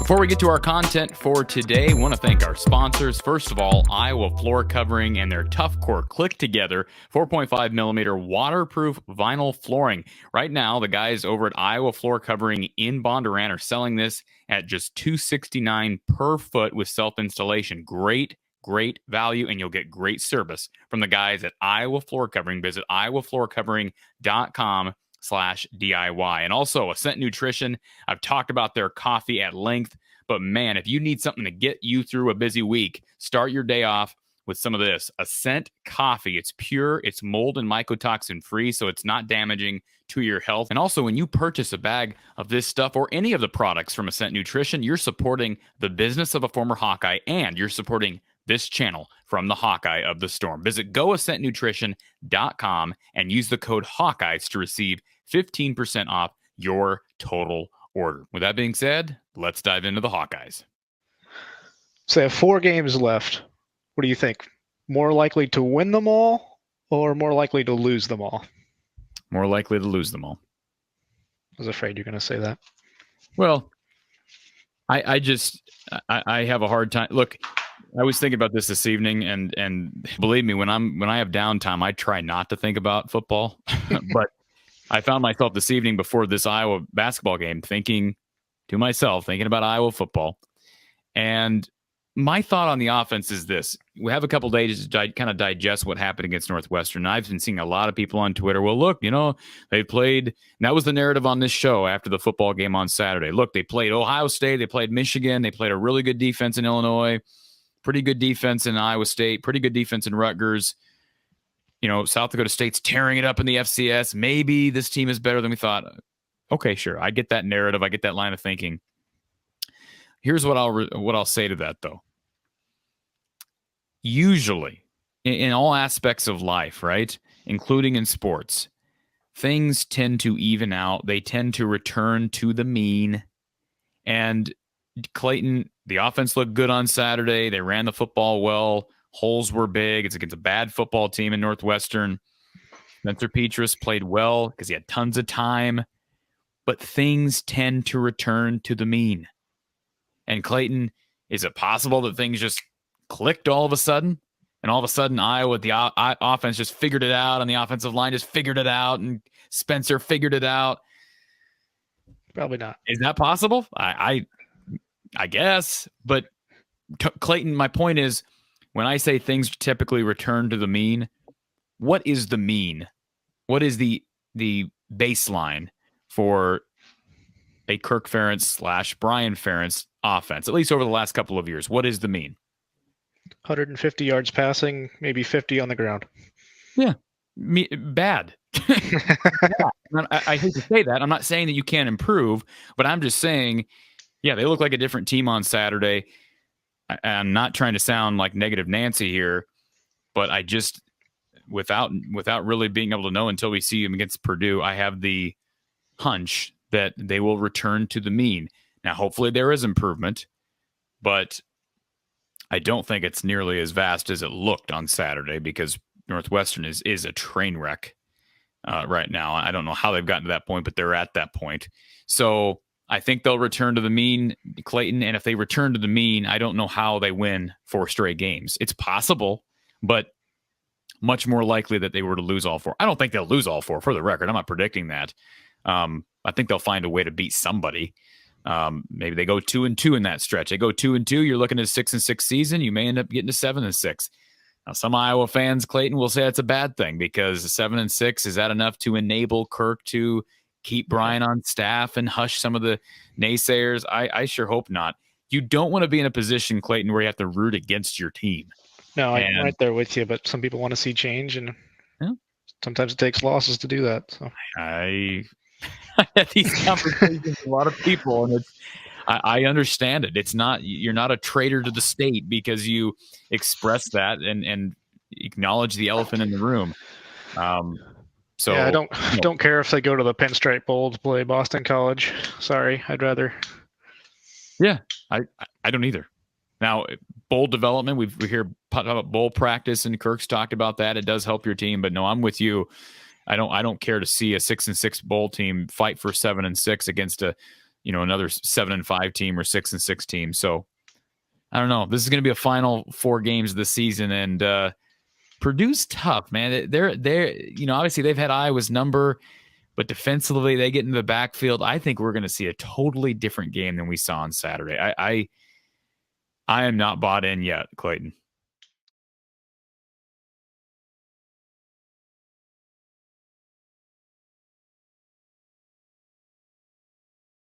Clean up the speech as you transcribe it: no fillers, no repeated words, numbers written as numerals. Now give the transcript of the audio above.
Before we get to our content for today, I want to thank our sponsors. First of all, Iowa Floor Covering and their Tough Core Click Together 4.5 millimeter waterproof vinyl flooring. Right now, the guys over at Iowa Floor Covering in Bondurant are selling this at just $269 per foot with self-installation. Great value, and you'll get great service from the guys at Iowa Floor Covering. Visit iowafloorcovering.com/DIY. And also, Ascent Nutrition. I've talked about their coffee at length, but man, if you need something to get you through a busy week, start your day off with some of this Ascent coffee. It's pure, it's mold and mycotoxin free, so it's not damaging to your health. And also, when you purchase a bag of this stuff or any of the products from Ascent Nutrition, you're supporting the business of a former Hawkeye, and you're supporting this channel from the Hawkeye of the Storm. Visit goascentnutrition.com and use the code Hawkeyes to receive 15% off your total order. With that being said, let's dive into the Hawkeyes. So they have 4 games left. What do you think? More likely to win them all or more likely to lose them all? More likely to lose them all. I was afraid you're going to say that. Well, I have a hard time. Look, I was thinking about this evening, and believe me, when I have downtime, I try not to think about football. But I found myself this evening before this Iowa basketball game thinking about Iowa football. And my thought on the offense is this. We have a couple days to kind of digest what happened against Northwestern. I've been seeing a lot of people on Twitter, well, look, they played, and that was the narrative on this show after the football game on Saturday. Look, they played Ohio State, they played Michigan, they played a really good defense in Illinois, pretty good defense in Iowa State, pretty good defense in Rutgers. South Dakota State's tearing it up in the FCS. Maybe this team is better than we thought. Okay, sure. I get that narrative. I get that line of thinking. Here's what I'll say to that, though. Usually, in all aspects of life, right, including in sports, things tend to even out. They tend to return to the mean. And Clayton, the offense looked good on Saturday. They ran the football well. Holes were big. It's against a bad football team in Northwestern. Spencer Petras played well because he had tons of time. But things tend to return to the mean. And Clayton, is it possible that things just clicked all of a sudden? And all of a sudden, Iowa, the offense just figured it out, and the offensive line just figured it out, and Spencer figured it out? Probably not. Is that possible? I guess. But Clayton, my point is, when I say things typically return to the mean, what is the mean? What is the baseline for a Kirk Ferentz / Brian Ferentz offense, at least over the last couple of years? What is the mean? 150 yards passing, maybe 50 on the ground. Yeah. Bad. I hate to say that. I'm not saying that you can't improve, but I'm just saying, yeah, they look like a different team on Saturday. I'm not trying to sound like negative Nancy here, but I just, without really being able to know until we see them against Purdue, I have the hunch that they will return to the mean. Now, hopefully there is improvement, but I don't think it's nearly as vast as it looked on Saturday, because Northwestern is a train wreck right now. I don't know how they've gotten to that point, but they're at that point. So I think they'll return to the mean, Clayton. And if they return to the mean, I don't know how they win 4 straight games. It's possible, but much more likely that they were to lose all 4. I don't think they'll lose all 4, for the record. I'm not predicting that. I think they'll find a way to beat somebody. Maybe they go 2-2 in that stretch. They go 2-2. You're looking at a 6-6 season. You may end up getting to 7-6. Now, some Iowa fans, Clayton, will say that's a bad thing, because 7-6, is that enough to enable Kirk to keep Brian on staff and hush some of the naysayers? I sure hope not. You don't want to be in a position, Clayton, where you have to root against your team. No, I'm right there with you, but some people want to see change, and sometimes it takes losses to do that. So I had these conversations with a lot of people, and I understand it. It's not, you're not a traitor to the state because you express that and acknowledge the elephant in the room. So yeah, I don't care if they go to the Pinstripe Bowl to play Boston College. Sorry, I'd rather. Yeah, I don't either. Now, bowl development, we hear about bowl practice, and Kirk's talked about that. It does help your team, but no, I'm with you. I don't care to see a 6-6 bowl team fight for 7-6 against a another 7-5 team or 6-6 team. So I don't know. This is going to be a final 4 games of the season, and Purdue's tough, man. They're obviously they've had Iowa's number, but defensively they get into the backfield. I think we're going to see a totally different game than we saw on Saturday. I am not bought in yet, Clayton.